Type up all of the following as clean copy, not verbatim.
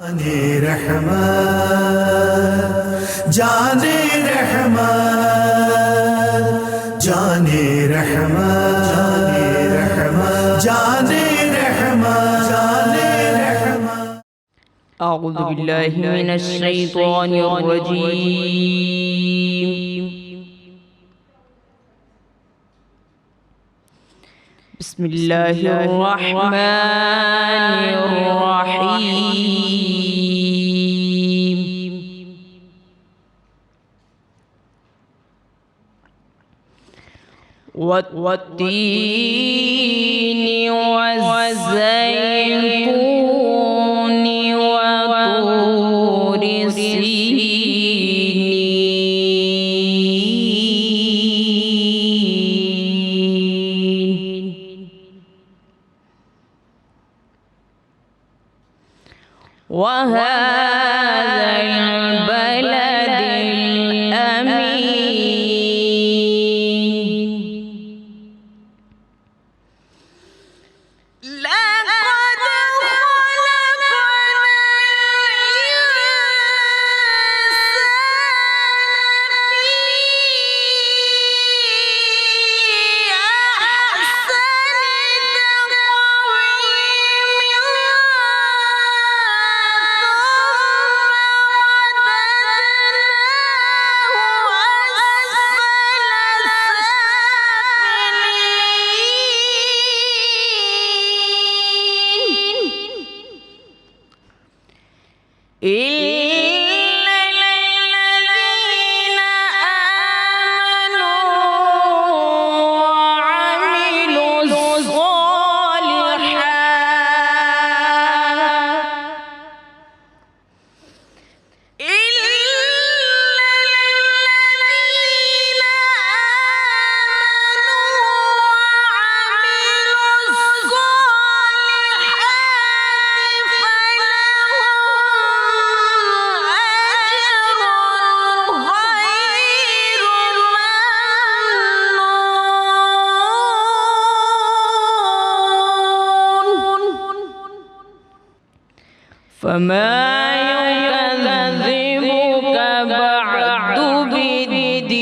جانے رحمت جانے رحمت جانے رحمت جانے رحمت اعوذ باللہ من الشیطان الرجیم بسم اللہ الرحمن الرحیم والتین والزیتون وطور سینین وهذا البلد الأمين لقد خلقنا إلا الذين آمنوا وعملوا الصالحات إلا الذين فما يكذبك بعد بالدين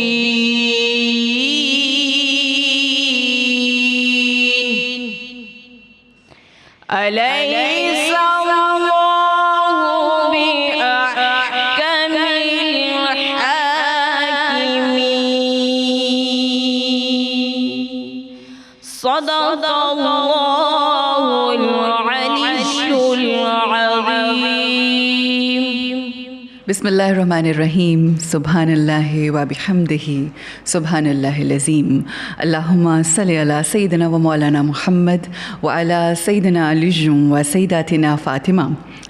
أليس الله بأحكم الحاكمين صدق الله العلي العظيم بسم اللہ الرحمن الرحیم سبحان اللہ و بحمدہ سبحان اللہ العظیم اللہم صلی علی سیدنا و مولانا محمد و علی سیدنا علی و سیداتنا فاطمہ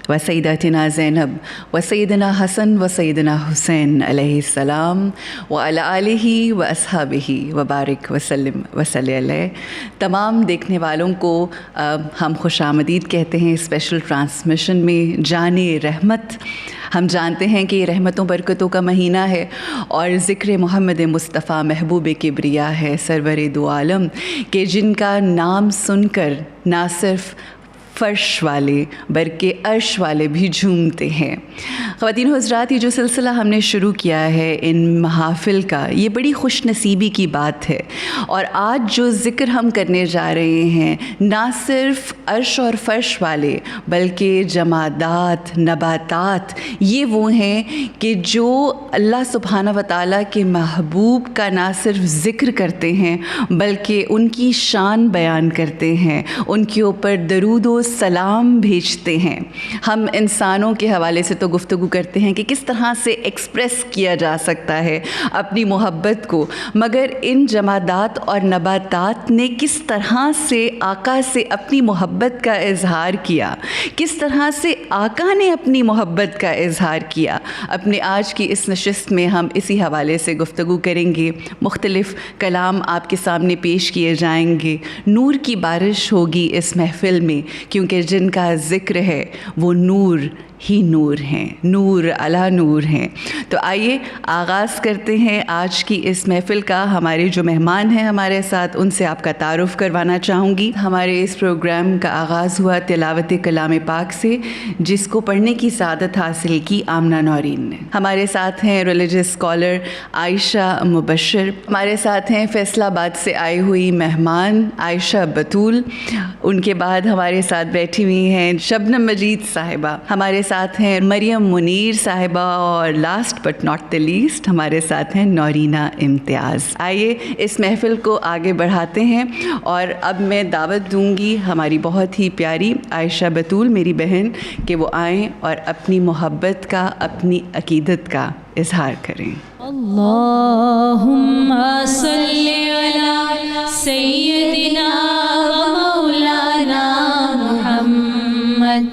و سیداتنا زینب و سیدنا حسن و سیدنا حسین علیہ السلام و علی آلہ و اصحابہ و بارک وسلم وصلی علیہ۔ تمام دیکھنے والوں کو ہم خوش آمدید کہتے ہیں اسپیشل ٹرانسمیشن میں جانے رحمت۔ ہم جانتے ہیں کہ یہ رحمتوں برکتوں کا مہینہ ہے اور ذکر محمد مصطفیٰ محبوب کبریا ہے، سرور دو عالم، کہ جن کا نام سن کر نہ صرف فرش والے بلکہ عرش والے بھی جھومتے ہیں۔ خواتین و حضرات، یہ جو سلسلہ ہم نے شروع کیا ہے ان محافل کا، یہ بڑی خوش نصیبی کی بات ہے، اور آج جو ذکر ہم کرنے جا رہے ہیں نہ صرف عرش اور فرش والے بلکہ جمادات، نباتات، یہ وہ ہیں کہ جو اللہ سبحانہ و تعالیٰ کے محبوب کا نہ صرف ذکر کرتے ہیں بلکہ ان کی شان بیان کرتے ہیں، ان کے اوپر درود و سلام بھیجتے ہیں۔ ہم انسانوں کے حوالے سے تو گفتگو کرتے ہیں کہ کس طرح سے ایکسپریس کیا جا سکتا ہے اپنی محبت کو، مگر ان جمادات اور نباتات نے کس طرح سے آقا سے اپنی محبت کا اظہار کیا، کس طرح سے آقا نے اپنی محبت کا اظہار کیا۔ اپنے آج کی اس نشست میں ہم اسی حوالے سے گفتگو کریں گے، مختلف کلام آپ کے سامنے پیش کیے جائیں گے، نور کی بارش ہوگی اس محفل میں، کیونکہ جن کا ذکر ہے وہ نور ہی نور ہیں، نور علی نور ہیں۔ تو آئیے آغاز کرتے ہیں آج کی اس محفل کا۔ ہمارے جو مہمان ہیں ہمارے ساتھ، ان سے آپ کا تعارف کروانا چاہوں گی۔ ہمارے اس پروگرام کا آغاز ہوا تلاوت کلام پاک سے، جس کو پڑھنے کی سعادت حاصل کی آمنہ نورین نے۔ ہمارے ساتھ ہیں ریلیجس اسکالر عائشہ مبشر، ہمارے ساتھ ہیں فیصل آباد سے آئی ہوئی مہمان عائشہ بطول، ان کے بعد ہمارے ساتھ بیٹھی ہوئی ہیں شبنم مجید صاحبہ، ہمارے ساتھ ہیں مریم منیر صاحبہ، اور last but not the least ہمارے ساتھ ہیں نورینہ امتیاز۔ آئیے اس محفل کو آگے بڑھاتے ہیں، اور اب میں دعوت دوں گی ہماری بہت ہی پیاری عائشہ بطول میری بہن کہ وہ آئیں اور اپنی محبت کا، اپنی عقیدت کا اظہار کریں۔ اللہم صلی علی سیدنا و مولانا محمد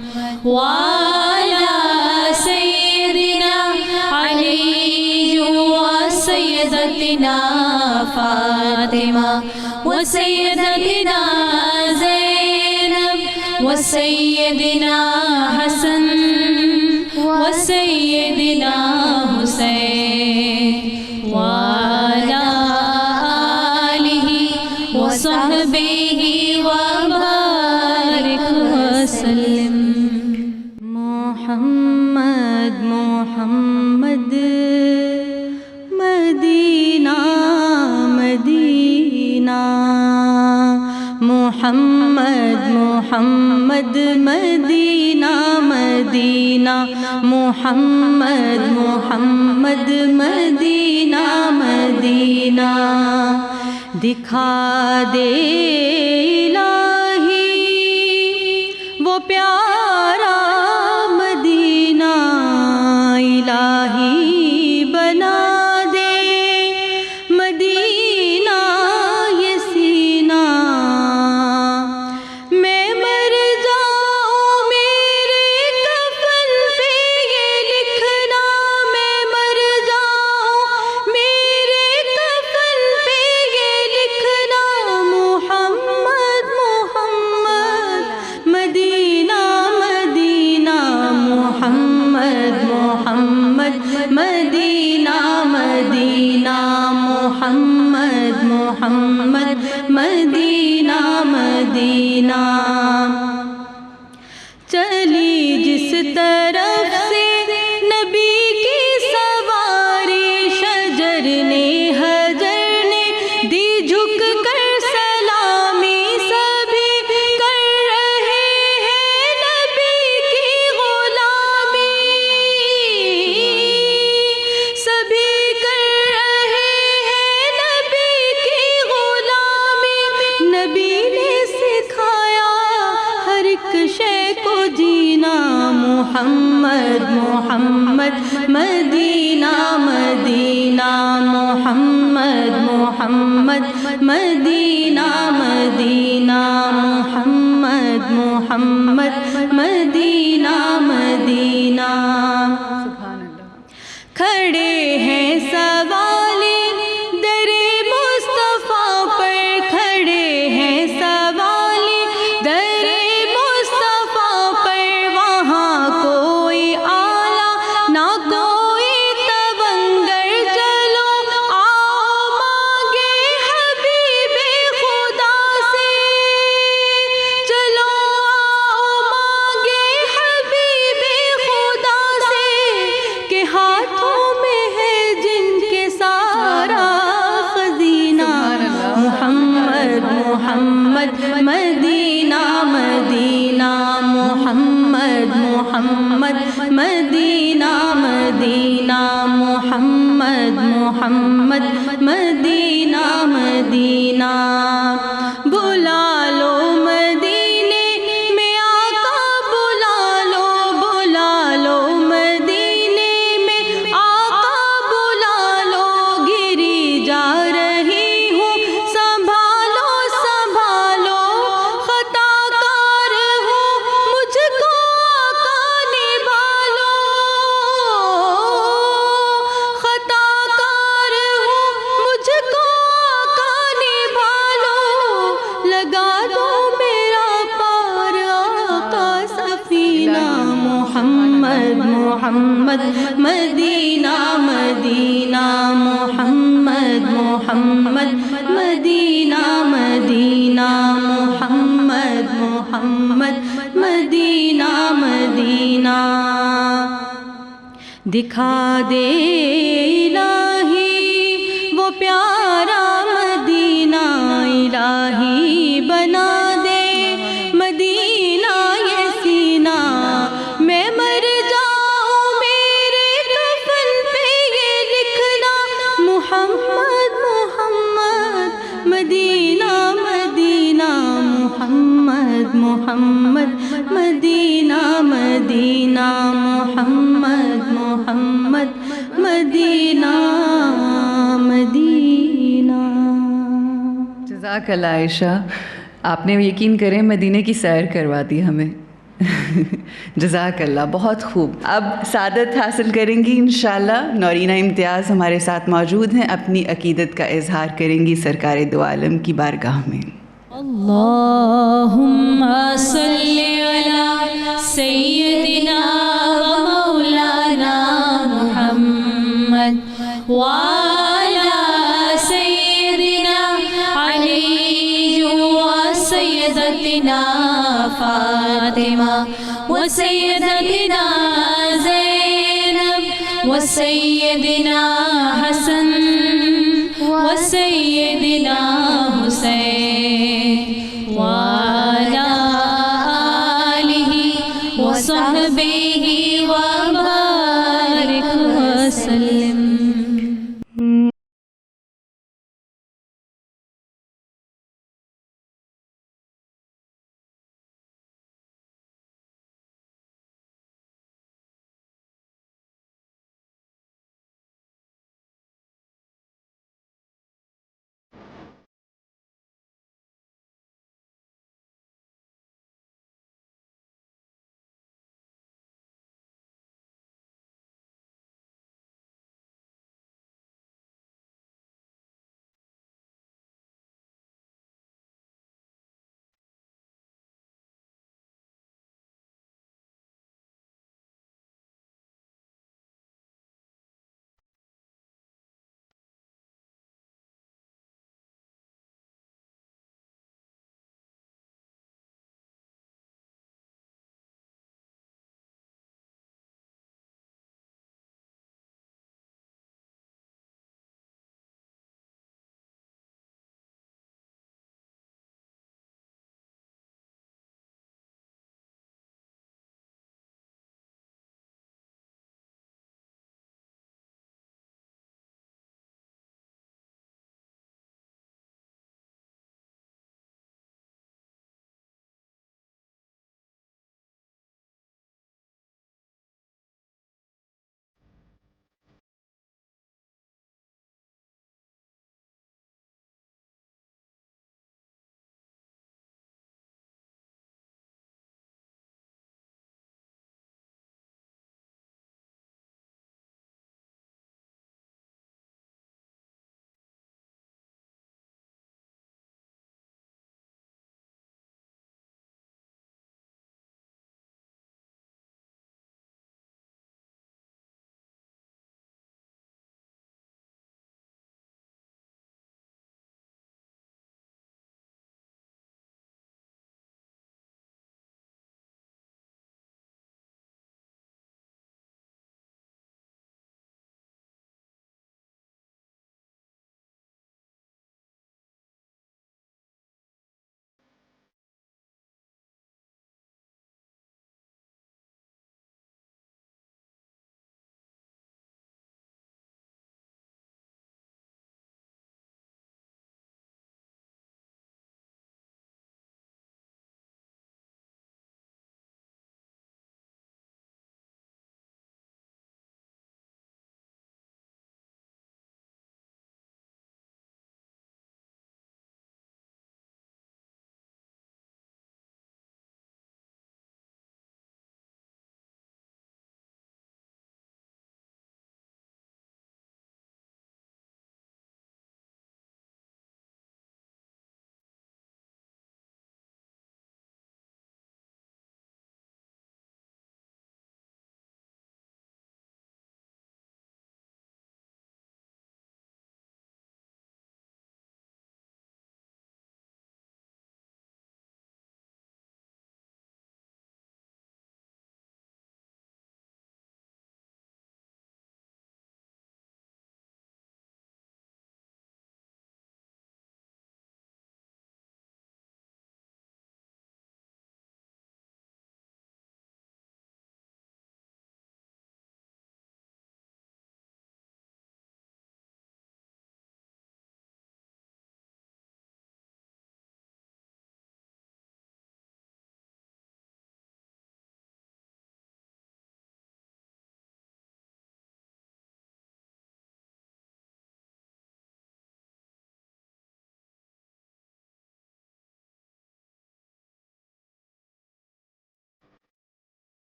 وعلی سیدنا علی و سیدتنا فاطمہ و سیدتنا زینب و سیدنا حسن و سیدنا حسین وعلی آلہ و صحبہ وبارک وسلم۔ محمد محمد مدینہ مدینہ، محمد محمد مدینہ مدینہ، محمد محمد مدینہ مدینہ، دکھا دے الہی وہ پیارا مدینہ، الہی بنا دے مدینہ یہ سینہ، میں مر جاؤں میرے کفن پہ یہ لکھنا، میں مر جاؤں میرے کفن پہ یہ لکھنا، محمد محمد مدینہ مدینہ، محمد محمد مدینہ مدینہ، محمد محمد مدینہ مدینہ، چلی جس طرف سے نبی کی سواری، شجر نے حجر نے دی جھک کر سلامی، سبھی کر رہے ہیں نبی کی غلامی، سبھی کر رہے ہیں نبی کی غلامی، نبی نے سکھایا ہر ایک شے کو جینا، محمد محمد مدینہ مدینہ، محمد محمد مدینہ مدینہ، محمد محمد مدینہ مدینہ، کھڑے ہیں سوالی در مصطفیٰ پر، کھڑے ہیں سوالی در مصطفیٰ پر، وہاں کوئی آلہ نہ کوئی تونگر، چلو آؤ مانگے حبیب خدا سے، چلو آؤ مانگے حبیب خدا سے، کہ ہاتھوں میں ہے جن کے سارا خزینہ، محمد محمد مدینہ مدینہ، محمد محمد مدینہ مدینہ، محمد محمد مدینہ مدینہ، بلا لو مدینے میں آقا، بلا لو بلا لو مدینے میں آقا، بلا لو گری جا رہی ہوں سنبھالو سنبھالو، خطا کار ہوں مجھ کو آقا نبھالو، خطا کار ہوں مجھ کو آقا نبھالو، محمد محمد مدینہ مدینہ محمد محمد مدینہ مدینہ محمد محمد مدینہ مدینہ دکھا دے الہی وہ پیارا مدینہ الہی بنا دے مدینہ یہ سینہ میں مر جاؤں میرے کفن پہ یہ لکھنا محمد محمد مدینہ مدینہ محمد محمد مدینہ مدینہ محمد محمد مدینہ مدینہ جزاک اللہ عائشہ، آپ نے یقین کریں مدینے کی سیر کروا دی ہمیں جزاک اللہ، بہت خوب۔ اب سعادت حاصل کریں گی انشاءاللہ نورینہ امتیاز ہمارے ساتھ موجود ہیں، اپنی عقیدت کا اظہار کریں گی سرکار دو عالم کی بارگاہ میں۔ اللہم صلی علی سیدنا و مولانا محمد وعلی سیدنا علی و سیدتنا فاطمہ و سیدتنا زینب و سیدنا حسن و سیدنا حسین وعلى آلہ وصحبہ وبارک وسلم۔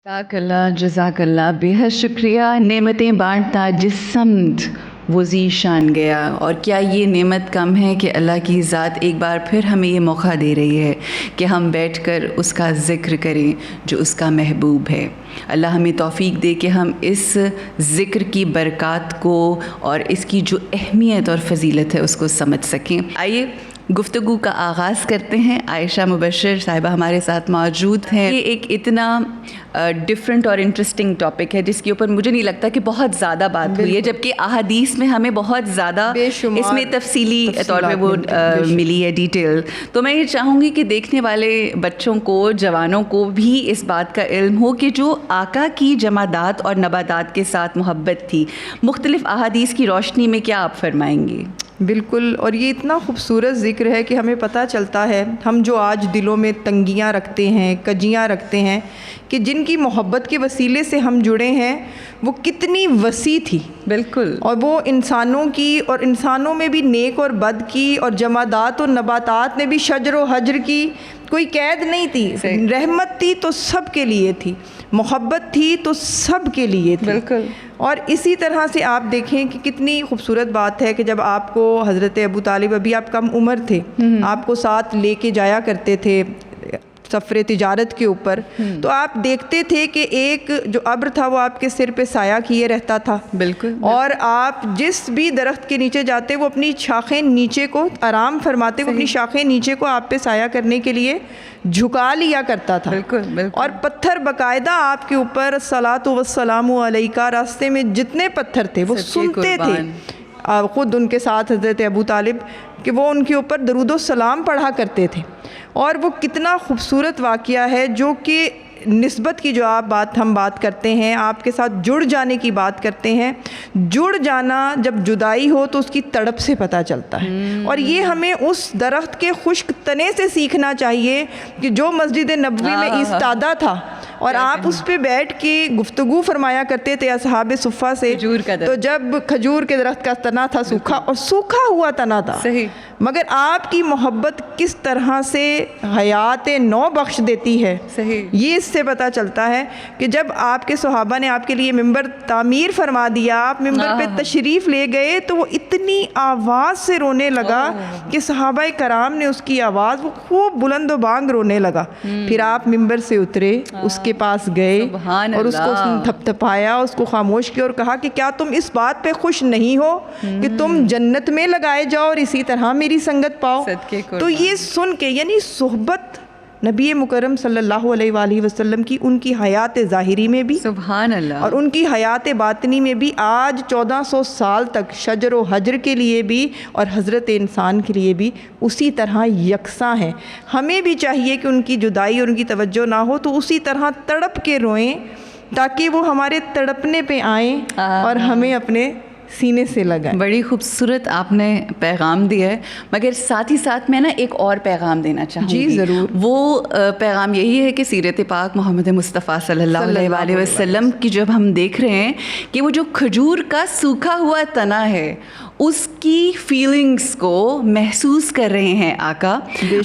جزاک اللہ جزاک اللہ، بے حد شکریہ۔ نعمتیں بانٹتا جس سمت وہ ذی شان گیا، اور کیا یہ نعمت کم ہے کہ اللہ کی ذات ایک بار پھر ہمیں یہ موقع دے رہی ہے کہ ہم بیٹھ کر اس کا ذکر کریں جو اس کا محبوب ہے۔ اللہ ہمیں توفیق دے کہ ہم اس ذکر کی برکات کو اور اس کی جو اہمیت اور فضیلت ہے اس کو سمجھ سکیں۔ آئیے گفتگو کا آغاز کرتے ہیں۔ عائشہ مبشر صاحبہ ہمارے ساتھ موجود ہیں۔ یہ ایک اتنا ڈفرینٹ اور انٹرسٹنگ ٹاپک ہے جس کے اوپر مجھے نہیں لگتا کہ بہت زیادہ بات ہوئی ہے، جبکہ احادیث میں ہمیں بہت زیادہ اس میں تفصیلی طور پہ وہ ملی ہے ڈیٹیل۔ تو میں یہ چاہوں گی کہ دیکھنے والے بچوں کو، جوانوں کو بھی اس بات کا علم ہو کہ جو آقا کی جمادات اور نباتات کے ساتھ محبت تھی، مختلف احادیث کی روشنی میں کیا آپ فرمائیں گے؟ بالکل، اور یہ اتنا خوبصورت ذکر ہے کہ ہمیں پتہ چلتا ہے ہم جو آج دلوں میں تنگیاں رکھتے ہیں، کجیاں رکھتے ہیں، کہ جن کی محبت کے وسیلے سے ہم جڑے ہیں وہ کتنی وسیع تھی۔ بالکل، اور وہ انسانوں کی، اور انسانوں میں بھی نیک اور بد کی، اور جمادات اور نباتات میں بھی شجر و حجر کی کوئی قید نہیں تھی۔ رحمت تھی تو سب کے لیے تھی، محبت تھی تو سب کے لیے تھی۔ بالکل، اور اسی طرح سے آپ دیکھیں کہ کتنی خوبصورت بات ہے کہ جب آپ کو حضرت ابو طالب، ابھی آپ کم عمر تھے، آپ کو ساتھ لے کے جایا کرتے تھے سفر تجارت کے اوپر، تو آپ دیکھتے تھے کہ ایک جو ابر تھا وہ آپ کے سر پہ سایہ کیے رہتا تھا۔ بالکل، اور آپ جس بھی درخت کے نیچے جاتے وہ اپنی شاخیں نیچے کو آرام فرماتے، وہ اپنی شاخیں نیچے کو آپ پہ سایہ کرنے کے لیے جھکا لیا کرتا تھا۔ بالکل، اور پتھر باقاعدہ آپ کے اوپر صلاۃ والسلام علیکہ، راستے میں جتنے پتھر تھے وہ سنتے تھے، خود ان کے ساتھ حضرت ابو طالب، کہ وہ ان کے اوپر درود و سلام پڑھا کرتے تھے۔ اور وہ کتنا خوبصورت واقعہ ہے جو کہ نسبت کی جو ہم بات کرتے ہیں، آپ کے ساتھ جڑ جانے کی بات کرتے ہیں۔ جڑ جانا جب جدائی ہو تو اس کی تڑپ سے پتہ چلتا ہے، اور یہ ہمیں اس درخت کے خشک تنے سے سیکھنا چاہیے کہ جو مسجد نبوی میں ایستادہ تھا، اور آپ اس پہ بیٹھ کے گفتگو فرمایا کرتے تھے اصحاب صفہ سے۔ تو جب کھجور کے درخت کا تنا تھا سوکھا، اور سوکھا ہوا تنا تھا، صحیح، مگر آپ کی محبت کس طرح سے حیات نو بخش دیتی ہے، صحیح، یہ اس سے پتہ چلتا ہے کہ جب آپ کے صحابہ نے آپ کے لیے ممبر تعمیر فرما دیا، آپ ممبر پہ تشریف لے گئے، تو وہ اتنی آواز سے رونے لگا کہ صحابہ کرام نے اس کی آواز، وہ خوب بلند و بانگ رونے لگا۔ پھر آپ ممبر سے اترے، اس کے پاس گئے اور اس کو تھپ تھپایا، اس کو خاموش کیا اور کہا کہ کیا تم اس بات پہ خوش نہیں ہو کہ تم جنت میں لگائے جاؤ اور اسی طرح میری سنگت پاؤ؟ تو یہ سن کے، یعنی صحبت نبی مکرم صلی اللہ علیہ وآلہ وسلم کی، ان کی حیات ظاہری میں بھی، سبحان اللہ، اور ان کی حیات باطنی میں بھی، آج 1400 سال تک شجر و حجر کے لیے بھی اور حضرت انسان کے لیے بھی اسی طرح یکساں ہیں۔ ہمیں بھی چاہیے کہ ان کی جدائی اور ان کی توجہ نہ ہو تو اسی طرح تڑپ کے روئیں، تاکہ وہ ہمارے تڑپنے پہ آئیں اور ہمیں اپنے سینے سے لگائیں۔ بڑی خوبصورت آپ نے پیغام دیا ہے، مگر ساتھ ہی ساتھ میں نا ایک اور پیغام دینا چاہوں گی۔ جی ضرور۔ وہ پیغام یہی ہے کہ سیرت پاک محمد مصطفیٰ صلی اللہ علیہ وآلہ وسلم کی جب ہم دیکھ رہے ہیں کہ وہ جو کھجور کا سوکھا ہوا تنا ہے، اس کی فیلنگز کو محسوس کر رہے ہیں آقا۔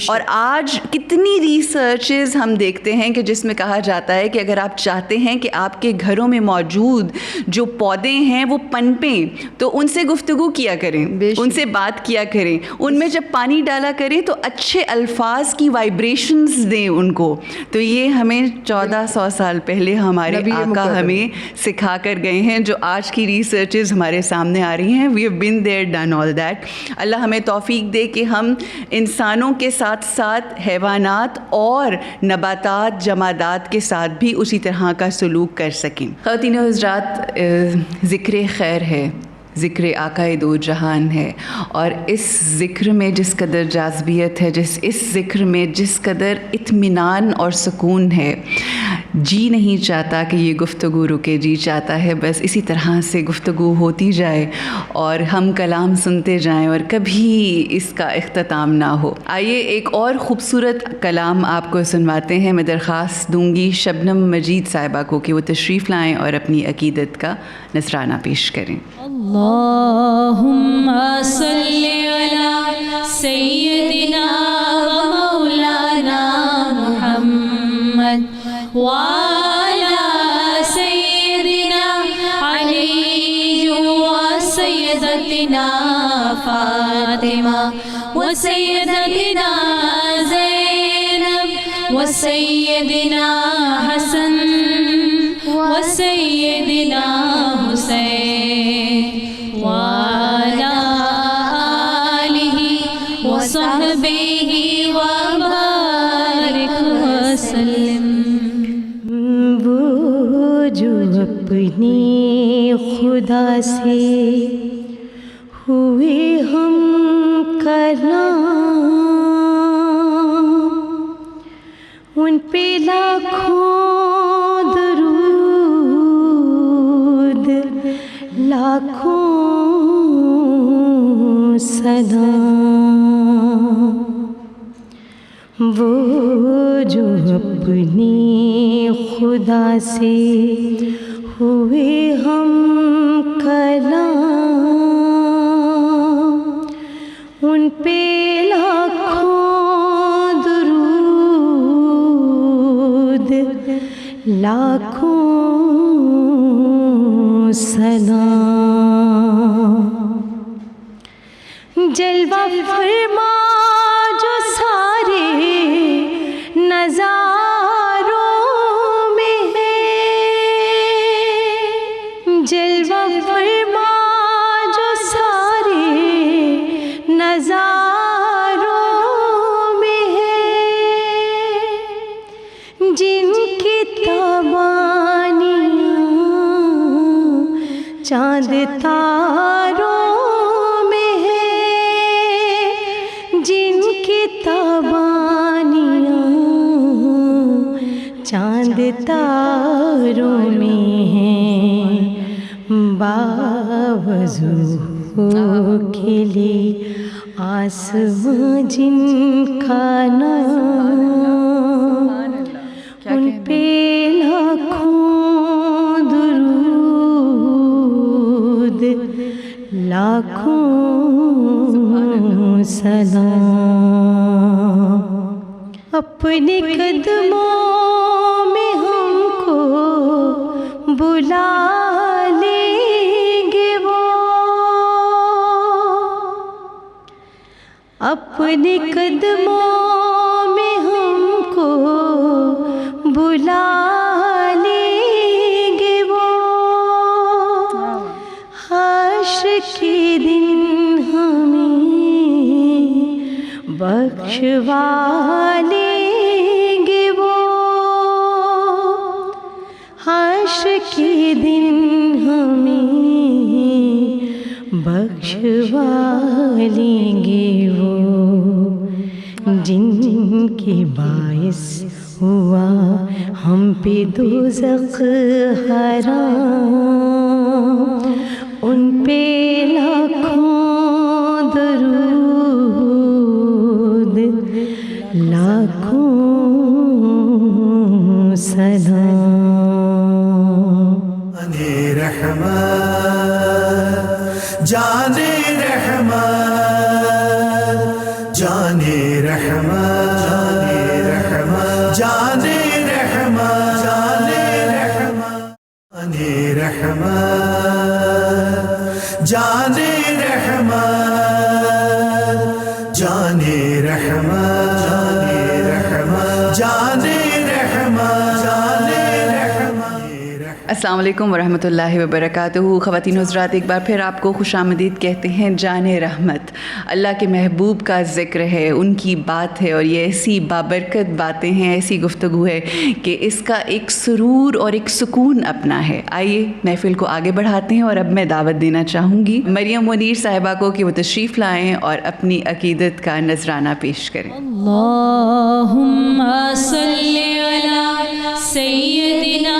اور آج کتنی ریسرچز ہم دیکھتے ہیں کہ جس میں کہا جاتا ہے کہ اگر آپ چاہتے ہیں کہ آپ کے گھروں میں موجود جو پودے ہیں وہ پنپیں تو ان سے گفتگو کیا کریں، ان سے بات کیا کریں، ان میں جب پانی ڈالا کریں تو اچھے الفاظ کی وائبریشنز دیں ان کو۔ تو یہ ہمیں 1400 سال پہلے ہمارے آقا ہمیں سکھا کر گئے ہیں، جو آج کی ریسرچز ہمارے سامنے آ رہی ہیں۔ We have been there, done all that. اللہ ہمیں توفیق دے کہ ہم انسانوں کے ساتھ ساتھ حیوانات اور نباتات، جمادات کے ساتھ بھی اسی طرح کا سلوک کر سکیں۔ خواتین و حضرات، ذکر خیر ہے، ذکر آقا دو جہان ہے، اور اس ذکر میں جس قدر جاذبیت ہے، اس ذکر میں جس قدر اطمینان اور سکون ہے، جی نہیں چاہتا کہ یہ گفتگو رکے، جی چاہتا ہے بس اسی طرح سے گفتگو ہوتی جائے اور ہم کلام سنتے جائیں اور کبھی اس کا اختتام نہ ہو۔ آئیے ایک اور خوبصورت کلام آپ کو سنواتے ہیں۔ میں درخواست دوں گی شبنم مجید صاحبہ کو کہ وہ تشریف لائیں اور اپنی عقیدت کا نذرانہ پیش کریں۔ اللہم صلی علی سیدنا و مولانا محمد وعلی سیدتنا فاطمہ و سیدتنا زینب و سیدنا حسن و سیدنا حسین وعلی آلہ و صحبہ وبارک وسلم۔ وہ جو اپنے خدا سے ہوئے ہم کلام، ان پہ لاکھوں درود لاکھوں سلام۔ وہ جو اپنے خدا سے ہوئے ہم کلام، ان پہ لاکھوں درود لاکھوں سلام۔ جلوہ فرما جو سارے نظاروں میں ہے، جلوہ فرما جو سارے نظاروں میں ہے، جن کی تابانیاں چاند تاروں میں ہے، جن کی تابانیاں چاند تاروں میں ہیں، باوضو کھلے آسماں جن کا نام، ان پہ لاکھوں درود لاکھوں سلام۔ اپنے قدموں میں ہم کو بلا لیں گے وہ، اپنے قدموں میں ہم کو بلا لیں گے وہ، حشر کے دن ہمیں بخشوا لیں گے وہ، حشر کے دن ہمیں بخشوا لیں گے وہ، جن کے باعث ہوا ہم پہ دوزخ حرام، ان پہ لاکھوں درود لاکھوں سلام۔ جانے رحمت جانے رحمت جانے رحمت جانے رحمت جانے رحمت جانے رحمت جانے رحمت جانے رحمت۔ السلام علیکم ورحمۃ اللہ وبرکاتہ۔ خواتین و حضرات، ایک بار پھر آپ کو خوش آمدید کہتے ہیں۔ جان رحمت اللہ کے محبوب کا ذکر ہے، ان کی بات ہے، اور یہ ایسی بابرکت باتیں ہیں، ایسی گفتگو ہے کہ اس کا ایک سرور اور ایک سکون اپنا ہے۔ آئیے محفل کو آگے بڑھاتے ہیں، اور اب میں دعوت دینا چاہوں گی مریم منیر صاحبہ کو کہ وہ تشریف لائیں اور اپنی عقیدت کا نذرانہ پیش کریں۔ اللہم صلی علی سیدنا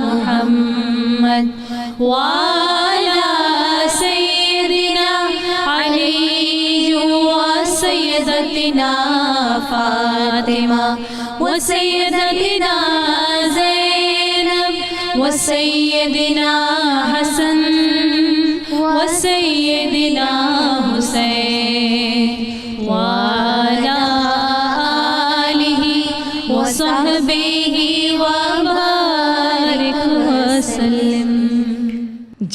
محمد وعلى سيدنا علي وسيدتنا فاطمة وسيدتنا زينب وسيدنا حسن وسيدنا حسين وعلى آله وصحبه وبارك وسلم۔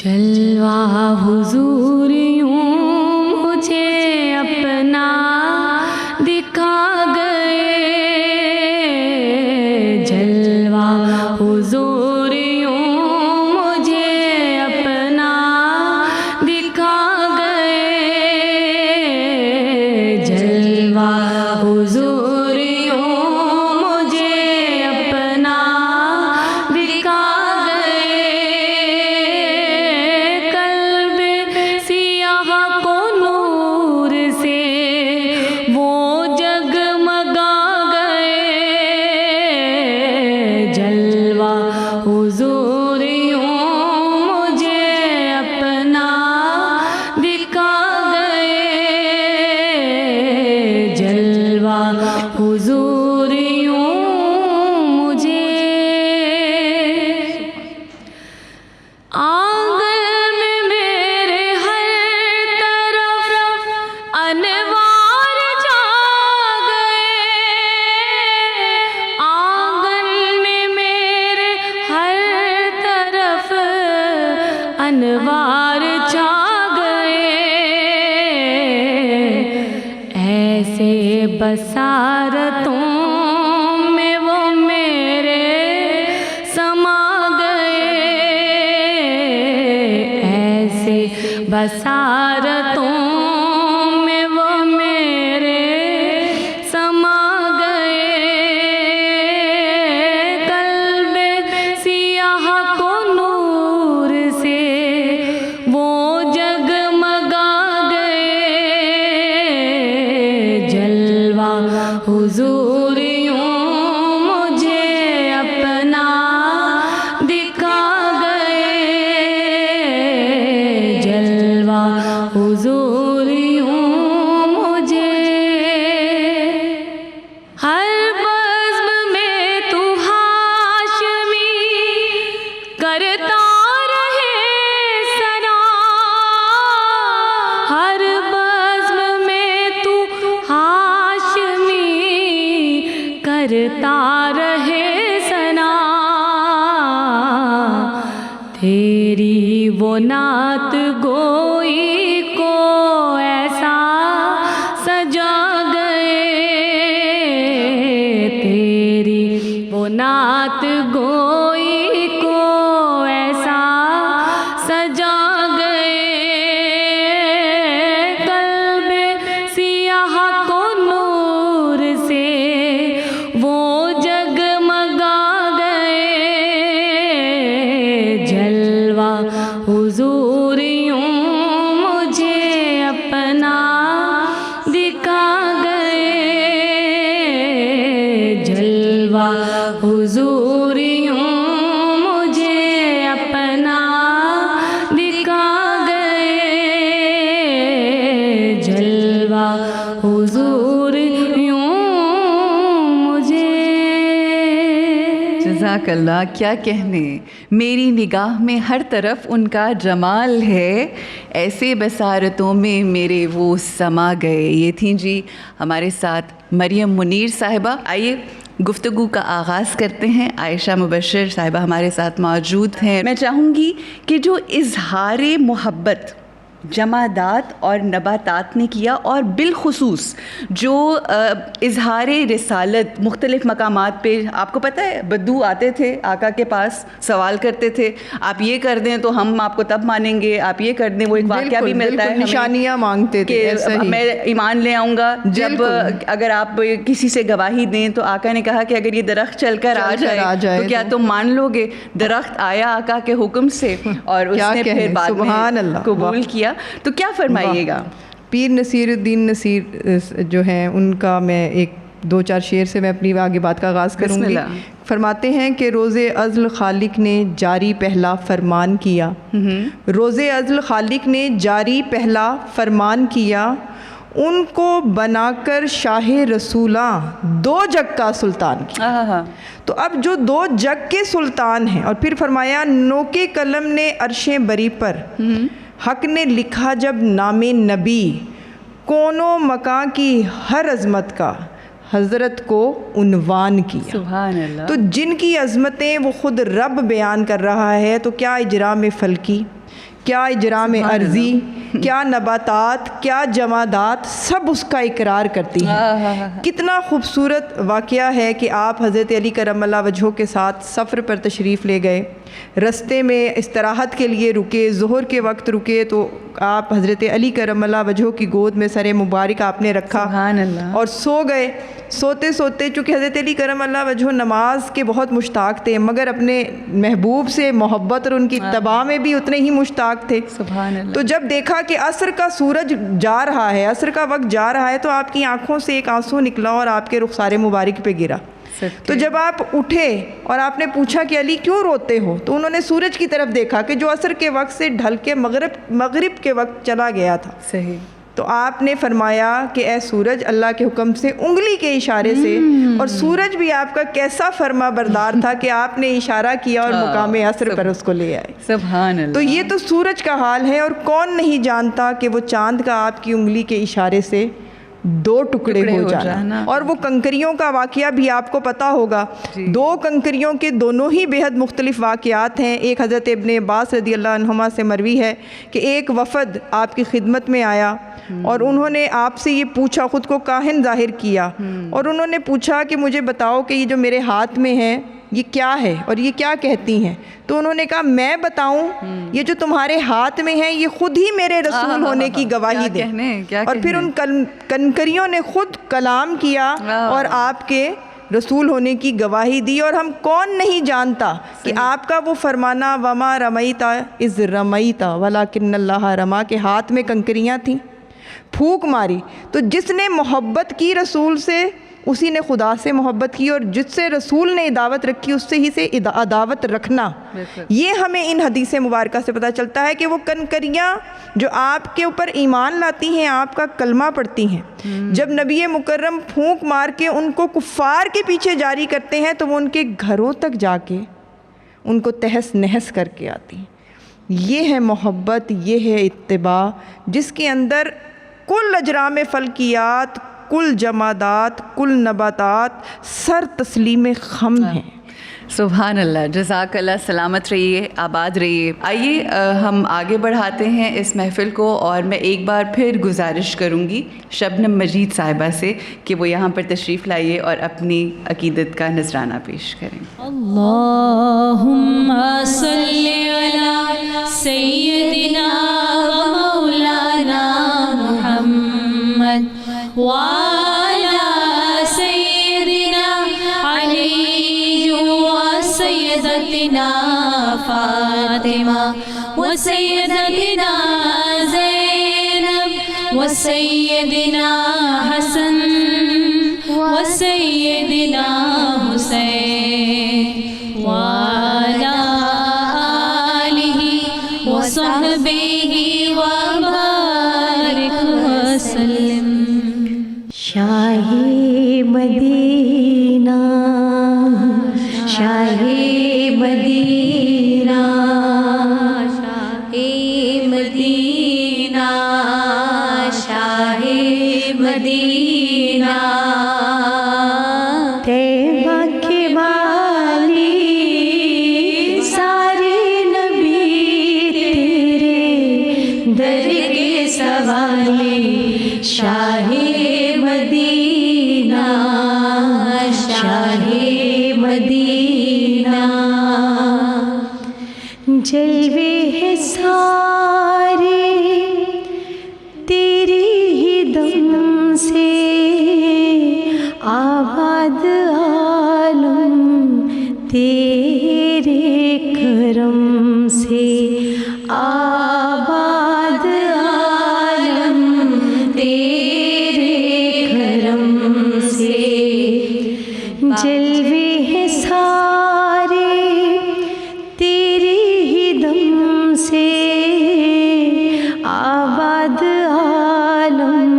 جلوہ حضور یوں مجھے اپنا دکھا گئے، جلوہ حضور یوں مجھے اپنا دکھا گئے، جلوہ حضور یوں مجھے اپنا دکھا گئے، قلب سیاہ کو نور سے وہ جگمگا گئے، جلوہ حضور یوں مجھے اپنا دکھا گئے، جلوہ حضور یوں مجھے آنگن میں میرے ہر طرف انوار جا گئے، آنگن میں میرے ہر طرف انوار چھا گئے، ایسے بصارتوں میں وہ میرے سما گئے، ایسے بصارتوں میں وہ میرے سما گئے، قلب سیاہ کو نور سے وہ جگمگا گئے، جلوہ حضور یوں مجھے اپنا دکھا گئے، جلوہ حضور یوں مجھے ہر بزم میں تو ہاشمی کرتا رہے ثنا، ہر بزم میں تو ہاشمی کرتا رہے ثنا، تیری وہ نعت گوئی کو ایسا سجا گئے، تیری وہ نعت گوئی کو ایسا سجا گئے، قلب سیاہ کو نور سے وہ جگمگا گئے، جلوہ حضور یوں مجھے اپنا دکھا گئے، جلوہ حضور یوں مجھے اپنا دکھا گئے، جلوہ حضور یوں مجھے جزاک اللہ، کیا کہنے، میری نگاہ میں ہر طرف ان کا جمال ہے، ایسے بصارتوں میں میرے وہ سما گئے۔ یہ تھیں جی ہمارے ساتھ مریم منیر صاحبہ۔ آئیے گفتگو کا آغاز کرتے ہیں۔ عائشہ مبشر صاحبہ ہمارے ساتھ موجود ہیں۔ میں چاہوں گی کہ جو اظہار محبت جمادات اور نباتات نے کیا، اور بالخصوص جو اظہار رسالت مختلف مقامات پہ، آپ کو پتہ ہے بدو آتے تھے آقا کے پاس، سوال کرتے تھے آپ یہ کر دیں تو ہم آپ کو تب مانیں گے، آپ یہ کر دیں، وہ ایک واقعہ بھی ملتا ہے، نشانیاں مانگتے تھے کہ میں ایمان لے آؤں گا جب اگر آپ کسی سے گواہی دیں، تو آقا نے کہا کہ اگر یہ درخت چل کر آ جائے تو کیا تم مان لو گے؟ درخت آیا آقا کے حکم سے، اور اس نے پھر بعد میں قبول کیا۔ تو کیا فرمائیے گا؟ پیر نصیر الدین نصیر جو ہیں، ان کا میں ایک دو چار شعر سے میں اپنی آگے بات کا آغاز کروں گی۔ فرماتے ہیں کہ روز ازل خالق نے جاری پہلا فرمان کیا، روز ازل خالق نے جاری پہلا فرمان کیا، ان کو بنا کر شاہ رسولاں دو جگ کا سلطان کیا۔ تو اب جو دو جگ کے سلطان ہیں، اور پھر فرمایا نوکے قلم نے عرش بری پر حق نے لکھا جب نام نبی، کون و مکان کی ہر عظمت کا حضرت کو عنوان کیا۔ سبحان اللہ۔ تو جن کی عظمتیں وہ خود رب بیان کر رہا ہے، تو کیا اجرام فلکی، کیا اجرام ارضی، کیا نباتات، کیا جمادات، سب اس کا اقرار کرتی ہیں۔ کتنا خوبصورت واقعہ ہے کہ آپ حضرت علی کرم اللہ وجہہ کے ساتھ سفر پر تشریف لے گئے، رستے میں استراحت کے لیے رکے، ظہر کے وقت رکے تو آپ حضرت علی کرم اللہ وجہہ کی گود میں سر مبارک آپ نے رکھا، سبحان اللہ، اور سو گئے۔ سوتے سوتے چونکہ حضرت علی کرم اللہ وجہہ نماز کے بہت مشتاق تھے، مگر اپنے محبوب سے محبت اور ان کی اتباع میں بھی اتنے ہی مشتاق تھے۔ سبحان اللہ۔ تو جب دیکھا کہ عصر کا سورج جا رہا ہے، عصر کا وقت جا رہا ہے، تو آپ کی آنکھوں سے ایک آنسو نکلا اور آپ کے رخسار مبارک پہ گرا۔ تو جب آپ اٹھے اور آپ نے پوچھا کہ علی کیوں روتے ہو، تو انہوں نے سورج کی طرف دیکھا کہ جو عصر کے وقت سے ڈھل کے مغرب کے وقت چلا گیا تھا۔ صحیح۔ تو آپ نے فرمایا کہ اے سورج، اللہ کے حکم سے انگلی کے اشارے سے، اور سورج بھی آپ کا کیسا فرما بردار تھا کہ آپ نے اشارہ کیا اور مقام عصر پر اس کو لے آئے۔ سبحان اللہ۔ تو یہ تو سورج کا حال ہے، اور کون نہیں جانتا کہ وہ چاند کا آپ کی انگلی کے اشارے سے 2 ٹکڑے ہو جانا، اور وہ کنکریوں کا واقعہ بھی آپ کو پتا ہوگا۔ 2 کنکریوں کے دونوں ہی بے حد مختلف واقعات ہیں۔ ایک حضرت ابن عباس رضی اللہ عنہما سے مروی ہے کہ ایک وفد آپ کی خدمت میں آیا اور انہوں نے آپ سے یہ پوچھا، خود کو کاہن ظاہر کیا، اور انہوں نے پوچھا کہ مجھے بتاؤ کہ یہ جو میرے ہاتھ میں ہے یہ کیا ہے اور یہ کیا کہتی ہیں؟ تو انہوں نے کہا میں بتاؤں؟ یہ جو تمہارے ہاتھ میں ہے یہ خود ہی میرے رسول ہونے کی گواہی دے۔ اور پھر ان کنکریوں نے خود کلام کیا اور آپ کے رسول ہونے کی گواہی دی، اور ہم کون نہیں جانتا کہ آپ کا وہ فرمانا وما رمیت اذ رمیت ولکن اللہ رما کے ہاتھ میں کنکریاں تھیں، پھونک ماری تو جس نے محبت کی رسول سے اسی نے خدا سے محبت کی، اور جس سے رسول نے عداوت رکھی اس سے ہی سے عداوت رکھنا۔ یہ ہمیں ان حدیث مبارکہ سے پتہ چلتا ہے کہ وہ کنکریاں جو آپ کے اوپر ایمان لاتی ہیں، آپ کا کلمہ پڑھتی ہیں، جب نبی مکرم پھونک مار کے ان کو کفار کے پیچھے جاری کرتے ہیں تو وہ ان کے گھروں تک جا کے ان کو تہس نہس کر کے آتی ہیں۔ یہ ہے محبت، یہ ہے اتباع، جس کے اندر کل اجرام فلکیات، کل جمادات، کل نباتات سر تسلیم خم ہیں۔ سبحان اللہ، جزاک اللہ، سلامت رہیے، آباد رہیے۔ آئیے ہم آگے بڑھاتے ہیں اس محفل کو، اور میں ایک بار پھر گزارش کروں گی شبنم مجید صاحبہ سے کہ وہ یہاں پر تشریف لائیے اور اپنی عقیدت کا نذرانہ پیش کریں۔ اللہم صلی علی سیدنا و مولانا محمد وعلى سيدنا علي وسيدتنا فاطمة وسيدتنا زينب وسيدنا حسن وسيدنا حسين وعلى آله وصحبه وبارك وسلم۔ شاہی مدینہ، شاہی مدینہ، شاہی مدینہ، شاہی مدینہ، طیبہ کے والی سارے نبی تیرے در کے سوالی، شاہی مدینہ، شاہی مدینہ، جلوے ہیں سارے تیری ہی دم سے، آباد عالم تیرے کرم سے، آباد عالم تیرے کرم سے، جلوے ہیں سارے تیری ہی دم سے، آباد عالم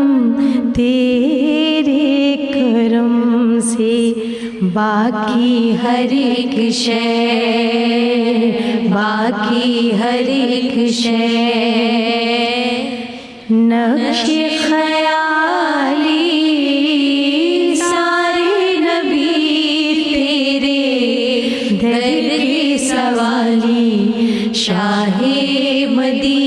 تیرے کرم سے، باقی ہر ایک شے، باقی ہر ایک شے نقش خیالی، سارے نبی تیرے در کی سوالی، شاہ مدینہ،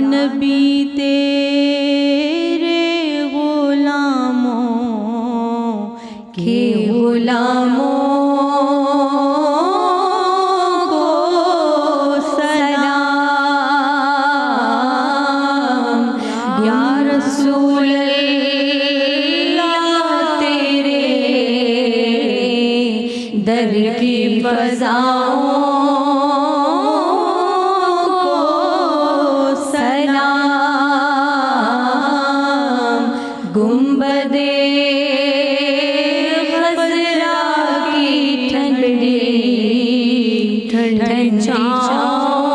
نبی تیرے غلاموں کے غلاموں کو سلام یا رسول اللہ تیرے در کی فضاؤں گنبد خضرا کی ٹھنڈی ٹھنڈی چھاؤں